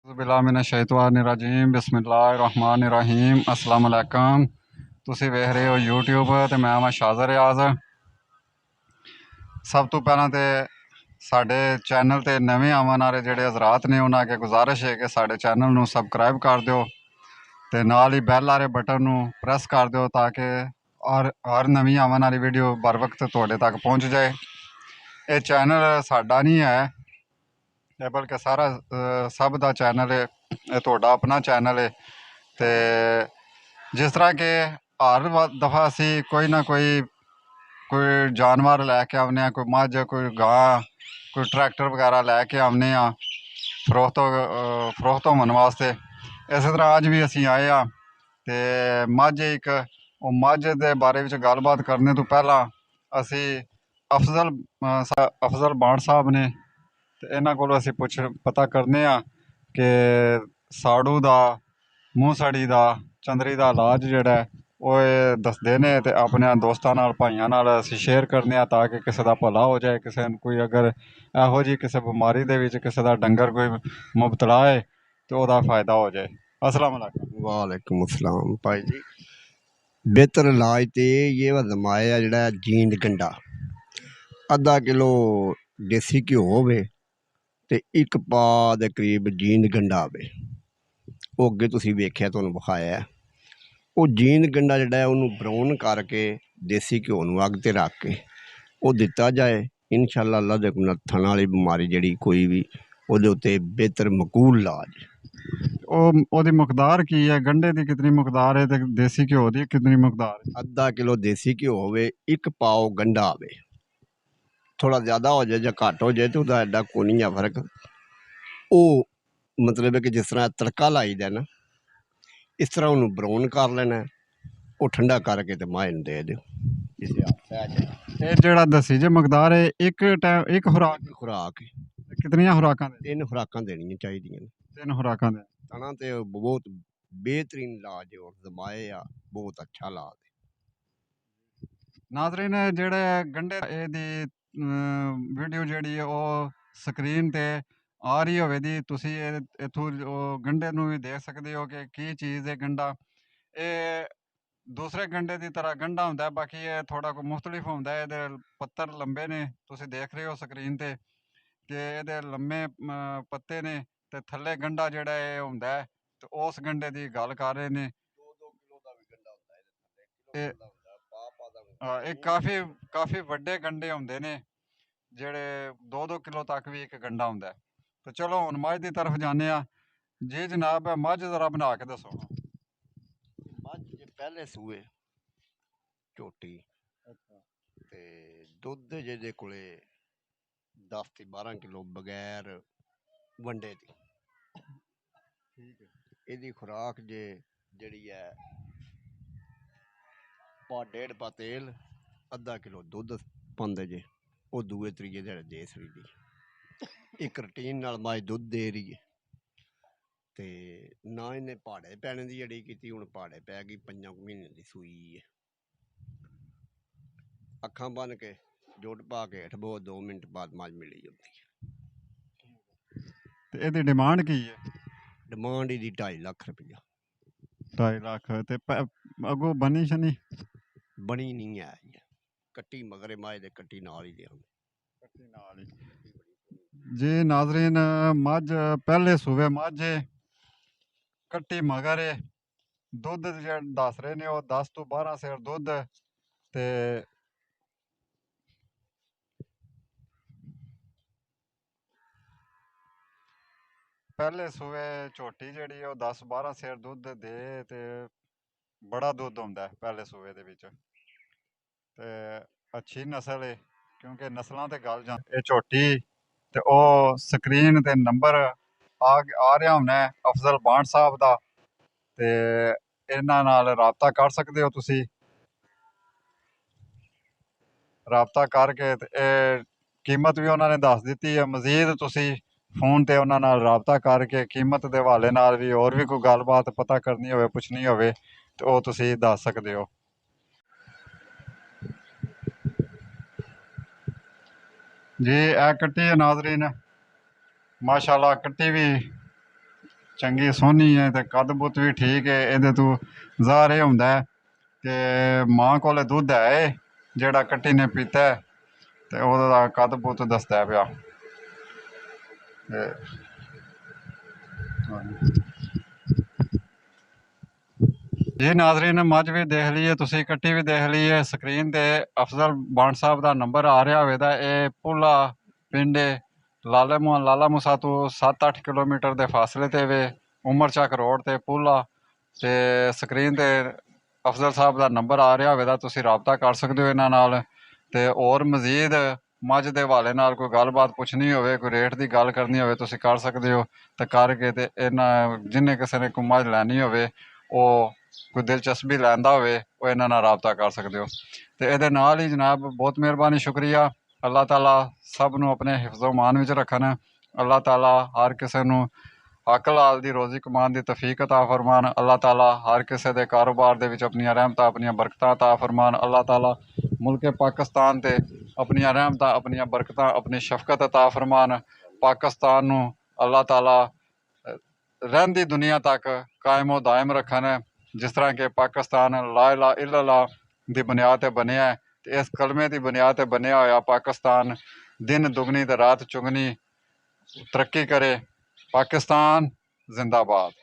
बिस्मिल्लाहिर्रहमानिर्रहीम बिस्मिल्लाहिर्रहमानिर्रहीम अस्सलाम वालेकुम। ਤੁਸੀਂ ਵੇਖ ਰਹੇ ਹੋ YouTube ਤੇ ਮੈਂ ਹਾਂ ਸ਼ਾਜ਼ਰ ਰਿਆਜ਼। ਸਭ ਤੋਂ ਪਹਿਲਾਂ ਤੇ ਸਾਡੇ ਚੈਨਲ ਤੇ ਨਵੇਂ ਆਉਣ ਵਾਲੇ ਜਿਹੜੇ ਹਜ਼ਰਾਤ ਨੇ ਉਹਨਾਂ ਅੱਗੇ ਗੁਜ਼ਾਰਿਸ਼ ਹੈ ਕਿ ਸਾਡੇ ਚੈਨਲ ਨੂੰ ਸਬਸਕ੍ਰਾਈਬ ਕਰ ਦਿਓ ਤੇ ਨਾਲ ਹੀ ਬੈਲ ਵਾਲੇ ਬਟਨ ਨੂੰ ਪ੍ਰੈਸ ਕਰ ਦਿਓ ਤਾਂ ਕਿ ਹਰ ਨਵੀਂ ਆਉਣ ਵਾਲੀ ਵੀਡੀਓ ਬਰ ਵਕਤ ਤੁਹਾਡੇ ਤੱਕ ਪਹੁੰਚ ਜਾਏ। ਇਹ ਚੈਨਲ ਸਾਡਾ ਨਹੀਂ ਹੈ, ਇਹ ਬਲਕਿ ਸਾਰਾ ਸਭ ਦਾ ਚੈਨਲ ਹੈ, ਇਹ ਤੁਹਾਡਾ ਆਪਣਾ ਚੈਨਲ ਹੈ। ਤੇ ਜਿਸ ਤਰ੍ਹਾਂ ਕਿ ਹਰ ਦਫਾ ਅਸੀਂ ਕੋਈ ਨਾ ਕੋਈ ਜਾਨਵਰ ਲੈ ਕੇ ਆਉਂਦੇ ਹਾਂ, ਕੋਈ ਮੱਝ, ਕੋਈ ਗਾਂ, ਕੋਈ ਟਰੈਕਟਰ ਵਗੈਰਾ ਲੈ ਕੇ ਆਉਂਦੇ ਹਾਂ ਫਰੋਖਤ ਹੋਣ ਵਾਸਤੇ। ਇਸੇ ਤਰ੍ਹਾਂ ਅੱਜ ਵੀ ਅਸੀਂ ਆਏ ਹਾਂ ਤੇ ਮੱਝ ਉਹ ਮੱਝ ਦੇ ਬਾਰੇ ਵਿੱਚ ਗੱਲਬਾਤ ਕਰਨ ਤੋਂ ਪਹਿਲਾਂ ਅਸੀਂ ਅਫਜ਼ਲ ਬਾਣ ਸਾਹਿਬ ਨੇ ਤੇ ਇਹਨਾਂ ਕੋਲੋਂ ਅਸੀਂ ਪਤਾ ਕਰਨੇ ਆ ਕਿ ਸਾੜੂ ਦਾ, ਮੂੰਹ ਸੜੀ ਦਾ, ਚੰਦਰੀ ਦਾ ਇਲਾਜ ਜਿਹੜਾ ਉਹ ਇਹ ਦੱਸਦੇ ਨੇ ਤੇ ਆਪਣੇ ਦੋਸਤਾਂ ਨਾਲ, ਭਾਈਆਂ ਨਾਲ ਅਸੀਂ ਸ਼ੇਅਰ ਕਰਨੇ ਆ ਤਾਂ ਕਿ ਕਿਸੇ ਦਾ ਭਲਾ ਹੋ ਜਾਏ। ਕਿਸੇ ਨੂੰ ਕੋਈ ਅਗਰ ਇਹੋ ਜਿਹੀ ਕਿਸੇ ਬਿਮਾਰੀ ਦੇ ਵਿੱਚ ਕਿਸੇ ਦਾ ਡੰਗਰ ਕੋਈ ਮੁਬਤਲਾ ਹੈ ਤੇ ਉਹਦਾ ਫਾਇਦਾ ਹੋ ਜਾਏ। अस्सलाम वालेकुम। वालेकुम अस्सलाम भाई जी। बेहतर इलाज तो ये जमाया जड़ा जींद गंडा अद्धा किलो देसी घ्यो होवे ते एक पा दे करीब जींद गंडा आवे। वो अगे तुसीं वेख्या तुहानूं विखाया है। वो जींद गंडा जड़ा उन्होंने ब्राउन करके देसी घ्यो नूं अग ते रख के वो दिता जाए, इंशाअल्लाह अल्लाह दे कोल थण वाली बीमारी जड़ी कोई भी ਉਹਦੇ ਉੱਤੇ ਬਿਹਤਰ ਮਕਬੂਲ ਇਲਾਜ। ਉਹਦੀ ਮਕਦਾਰ ਕੀ ਹੈ? ਗੰਢੇ ਦੀ ਕਿਤਨੀ ਮਕਦਾਰ ਹੈ ਤੇ ਦੇਸੀ ਘਿਓ ਦੀ ਕਿਤਨੀ ਮਕਦਾਰ ਹੈ? ਅੱਧਾ ਕਿਲੋ ਦੇਸੀ ਘਿਓ ਹੋਵੇ, ਇੱਕ ਪਾਓ ਗੰਢਾ ਆਵੇ। ਥੋੜਾ ਜ਼ਿਆਦਾ ਹੋ ਜਾਏ ਜਾਂ ਘੱਟ ਹੋ ਜਾਏ ਤੇ ਉਹਦਾ ਐਡਾ ਕੋਈ ਨਹੀਂ ਆ ਫਰਕ। ਉਹ ਮਤਲਬ ਹੈ ਕਿ ਜਿਸ ਤਰ੍ਹਾਂ ਤੜਕਾ ਲਾਈਦਾ ਨਾ, ਇਸ ਤਰ੍ਹਾਂ ਉਹਨੂੰ ਬਰਾਉਨ ਕਰ ਲੈਣਾ, ਉਹ ਠੰਡਾ ਕਰਕੇ ਤੇ ਮਾਂ ਨੂੰ ਦੇ ਦਿਓ। ਇਹ ਜਿਹੜਾ ਦੱਸੀ ਜੇ ਮਕਦਾਰ ਹੈ ਇੱਕ ਖੁਰਾਕ ਕਿਤਨੀਆਂ ਖੁਰਾਕਾਂ ਦੇ? 3 ਖੁਰਾਕਾਂ ਦੇਣੀਆਂ ਚਾਹੀਦੀਆਂ ਨੇ। 3 ਖੁਰਾਕਾਂ ਦੇ ਤਣਾ ਤੇ ਬਹੁਤ बेहतरीन इलाज है और जमाए आ बहुत अच्छा इलाज है। नाज़रीन जेड़े गंढे दी वीडियो जेड़ी है वो स्क्रीन ते आ रही होवे दी, तुसी इथों गंढे नूं भी देख सकदे हो कि की चीज़ है गंढा। ये दूसरे गंढे की तरह गंढा हुंदा है, बाकी ये थोड़ा कोई मुख्तलिफ हुंदा है। इहदे पत्तर लंबे ने, तुसी देख रहे हो स्क्रीन ते कि इहदे लम्मे पत्ते ने ते थल्ले गंढा जेड़ा है हुंदा है ਤੇ ਉਸ ਗੰਢੇ ਦੀ ਗੱਲ ਕਰ ਰਹੇ ਨੇ। 2-2 ਕਿਲੋ ਦਾ ਵੀ ਗੰਢਾ ਹੁੰਦਾ ਹੈ, ਇਹ ਕਾਫੀ ਵੱਡੇ ਗੰਢੇ ਹੁੰਦੇ ਨੇ ਜਿਹੜੇ 2-2 ਕਿਲੋ ਤੱਕ ਵੀ ਇੱਕ ਗੰਢਾ ਹੁੰਦਾ। ਤੇ ਚਲੋ ਹੁਣ ਮੱਝ ਦੀ ਤਰਫ ਜਾਂਦੇ ਆ। ਜੀ ਜਨਾਬ, ਮੱਝ ਜ਼ਰਾ ਬਣਾ ਕੇ ਦੱਸੋ। ਮੱਝ ਜੇ ਪਹਿਲੇ ਸੂਏ ਝੋਟੀ ਤੇ ਦੁੱਧ ਜਿਹਦੇ ਕੋਲੇ 10 ਤੇ 12 ਕਿਲੋ ਬਗੈਰ ਵੰਡੇ ਦੀ। ਠੀਕ ਹੈ। ਇਹਦੀ ਖੁਰਾਕ ਜਿਹੜੀ ਹੈ ਪਾ 1.5 ਪਾ ਤੇਲ, ਅੱਧਾ ਕਿਲੋ ਦੁੱਧ ਪਾਉਂਦੇ ਜੇ, ਉਹ ਦੂਏ ਤੀਜੇ ਦਿਹਾੜੇ ਦੇ ਸਕਦੀ। ਇੱਕ ਰੂਟੀਨ ਨਾਲ ਮੱਝ ਦੁੱਧ ਦੇ ਰਹੀ ਹੈ ਤੇ ਨਾ ਇਹਨੇ ਪਹਾੜੇ ਪੈਣੇ ਦੀ ਜਿਹੜੀ ਕੀਤੀ। ਹੁਣ ਪਹਾੜੇ ਪੈ ਗਈ, 5 ਮਹੀਨੇ ਦੀ ਸੂਈ ਹੈ। ਅੱਖਾਂ ਬੰਨ ਕੇ ਜੁੱਟ ਪਾ ਕੇ ਹੇਠ ਬੋ 2 ਮਿੰਟ ਬਾਅਦ ਮੱਝ ਮਿਲੀ ਜਾਂਦੀ ਹੈ। ਤੇ ਇਹਦੀ ਡਿਮਾਂਡ ਕੀ ਹੈ? ਡਿਮਾਂਡ ਇਹਦੀ 2.5 ਲੱਖ ਰੁਪਈਆ। 2.5 ਲੱਖ ਤੇ ਅੱਗੋਂ ਬਣੀ ਸ਼ਨੀ? ਬਣੀ ਨਹੀਂ ਹੈ, ਕੱਟੀ ਮਗਰੇ ਮੱਝ ਦੇ ਕੱਟੀ ਨਾਲ ਹੀ ਦਿਆਂਗੇ। ਕੱਟੀ ਨਾਲ ਹੀ। ਜੀ ਨਾਜ਼ਰੀਨ, ਮੱਝ ਪਹਿਲੇ ਸੂਵੇ ਮੱਝ ਕੱਟੀ ਮਗਰ ਹੈ। ਦੁੱਧ ਜਿਹੜਾ ਦੱਸ ਰਹੇ ਨੇ ਉਹ 10 ਤੋਂ 12 ਸੇਰ ਦੁੱਧ ਤੇ ਪਹਿਲੇ ਸੂਵੇ ਝੋਟੀ ਜਿਹੜੀ ਉਹ 10-12 ਸੇਰ ਦੁੱਧ ਦੇ ਤੇ ਬੜਾ ਦੁੱਧ ਹੁੰਦਾ ਪਹਿਲੇ ਸੂਵੇ ਦੇ ਵਿੱਚ ਤੇ ਅੱਛੀ ਨਸਲ ਹੈ। ਕਿਉਂਕਿ ਨਸਲਾਂ ਤੇ ਗੱਲ ਜਾਂ ਇਹ ਝੋਟੀ ਤੇ ਉਹ ਸਕਰੀਨ ਤੇ ਨੰਬਰ ਆ ਰਿਹਾ ਹੋਣਾ ਅਫਜ਼ਲ ਬਾਣ ਸਾਹਿਬ ਦਾ, ਤੇ ਇਹਨਾਂ ਨਾਲ ਰਾਬਤਾ ਕਰ ਸਕਦੇ ਹੋ ਤੁਸੀਂ। ਰਾਬਤਾ ਕਰਕੇ ਤੇ ਇਹ ਕੀਮਤ ਵੀ ਉਹਨਾਂ ਨੇ ਦੱਸ ਦਿੱਤੀ ਹੈ। ਮਜ਼ੀਦ ਤੁਸੀਂ ਫੋਨ ਤੇ ਉਹਨਾਂ ਨਾਲ ਰਾਬਤਾ ਕਰਕੇ ਕੀਮਤ ਦੇ ਹਵਾਲੇ ਨਾਲ ਵੀ ਹੋਰ ਵੀ ਕੋਈ ਗੱਲਬਾਤ ਪਤਾ ਕਰਨੀ ਹੋਵੇ, ਪੁੱਛਣੀ ਹੋਵੇ ਤੇ ਉਹ ਤੁਸੀਂ ਦੱਸ ਸਕਦੇ ਹੋ। जी ए कट्टी है नाजरीन, माशाल्लाह कट्टी भी ਚੰਗੀ ਸੋਹਣੀ ਹੈ ਤੇ ਕੱਦ ਬੁੱਤ ਵੀ ਠੀਕ ਹੈ। ਇਹਦੇ ਤੋਂ ਜ਼ਾਹਰ ਇਹ ਹੁੰਦਾ ਹੈ ਕਿ ਮਾਂ ਕੋਲ ਦੁੱਧ ਹੈ ਇਹ ਜਿਹੜਾ ਕੱਟੀ ਨੇ ਪੀਤਾ ਹੈ, ਤੇ ਉਹਦਾ ਕੱਦ ਬੁੱਤ ਦੱਸਦਾ ਪਿਆ। ਤੇ ਜੀ ਨਾਜ਼ਰੀਨ, ਮੱਝ ਵੀ ਦੇਖ ਲਈਏ, ਤੁਸੀਂ ਕੱਟੀ ਵੀ ਦੇਖ ਲਈਏ। ਸਕਰੀਨ ਤੇ ਅਫਜ਼ਲ ਬਾਂਡ ਸਾਹਿਬ ਦਾ ਨੰਬਰ ਆ ਰਿਹਾ ਹੋਵੇਗਾ। ਇਹ ਪੁੱਲਾ ਪਿੰਡ ਲਾਲਾ ਮੂਸਾ ਤੋਂ 7-8 ਕਿਲੋਮੀਟਰ ਦੇ ਫਾਸਲੇ ਤੇ ਵੇ, ਉਮਰ ਚੱਕ ਰੋਡ ਤੇ ਪੁੱਲਾ। ਤੇ ਸਕਰੀਨ ਤੇ ਅਫਜ਼ਲ ਸਾਹਿਬ ਦਾ ਨੰਬਰ ਆ ਰਿਹਾ ਹੋਵੇਗਾ, ਤੁਸੀਂ ਰਾਬਤਾ ਕਰ ਸਕਦੇ ਹੋ ਇਹਨਾਂ ਨਾਲ। ਤੇ ਹੋਰ ਮਜ਼ੀਦ ਮੱਝ ਦੇ ਹਵਾਲੇ ਨਾਲ ਕੋਈ ਗੱਲਬਾਤ ਪੁੱਛਣੀ ਹੋਵੇ, ਕੋਈ ਰੇਟ ਦੀ ਗੱਲ ਕਰਨੀ ਹੋਵੇ, ਤੁਸੀਂ ਕਰ ਸਕਦੇ ਹੋ। ਤੇ ਕਰਕੇ ਤੇ ਇਹਨਾਂ ਜਿੰਨੇ ਕਿਸੇ ਨੇ ਕੋਈ ਮੱਝ ਲੈਣੀ ਹੋਵੇ, ਉਹ ਕੋਈ ਦਿਲਚਸਪੀ ਲੈਂਦਾ ਹੋਵੇ, ਉਹ ਇਹਨਾਂ ਨਾਲ ਰਾਬਤਾ ਕਰ ਸਕਦੇ ਹੋ। ਤੇ ਇਹਦੇ ਨਾਲ ਹੀ ਜਨਾਬ ਬਹੁਤ ਮਿਹਰਬਾਨੀ, ਸ਼ੁਕਰੀਆ। ਅੱਲਾਹ ਤਾਲਾ ਸਭ ਨੂੰ ਆਪਣੇ ਹਿਫਜ਼ੋ ਮਾਨ ਵਿੱਚ ਰੱਖਣ। ਅੱਲਾਹ ਤਾਲਾ ਹਰ ਕਿਸੇ ਨੂੰ ਹੱਕ ਹਲਾਲ ਦੀ ਰੋਜ਼ੀ ਕਮਾਉਣ ਦੀ ਤੌਫੀਕ ਅਤਾ ਫਰਮਾਨ। ਅੱਲਾਹ ਤਾਲਾ ਹਰ ਕਿਸੇ ਦੇ ਕਾਰੋਬਾਰ ਦੇ ਵਿੱਚ ਆਪਣੀਆਂ ਰਹਿਮਤਾਂ, ਆਪਣੀਆਂ ਬਰਕਤਾਂ ਅਤਾ ਫਰਮਾਨ। ਅੱਲਾਹ ਤਾਲਾ ਮੁਲਕ ਪਾਕਿਸਤਾਨ ਤੇ ਆਪਣੀਆਂ ਰਹਿਮਤਾਂ, ਆਪਣੀਆਂ ਬਰਕਤਾਂ, ਆਪਣੀ ਸ਼ਫਕਤ ਅਤਾ ਫਰਮਾਨ। ਪਾਕਿਸਤਾਨ ਨੂੰ ਅੱਲਾਹ ਤਾਲਾ ਰਹਿੰਦੀ ਦੁਨੀਆ ਤੱਕ ਕਾਇਮੋ ਦਾਇਮ ਰੱਖਣ। ਜਿਸ ਤਰ੍ਹਾਂ ਕਿ ਪਾਕਿਸਤਾਨ ਲਾ ਇਲਾਹਾ ਇल्लल्लाह ਦੀ ਬੁਨਿਆਦ 'ਤੇ ਬਣਿਆ, ਅਤੇ ਇਸ ਕਲਮੇ ਦੀ ਬੁਨਿਆਦ 'ਤੇ ਬਣਿਆ ਹੋਇਆ ਪਾਕਿਸਤਾਨ ਦਿਨ ਦੁਗਣੀ ਤੇ ਰਾਤ ਚੁਗਣੀ ਤਰੱਕੀ करे। पाकिस्तान जिंदाबाद।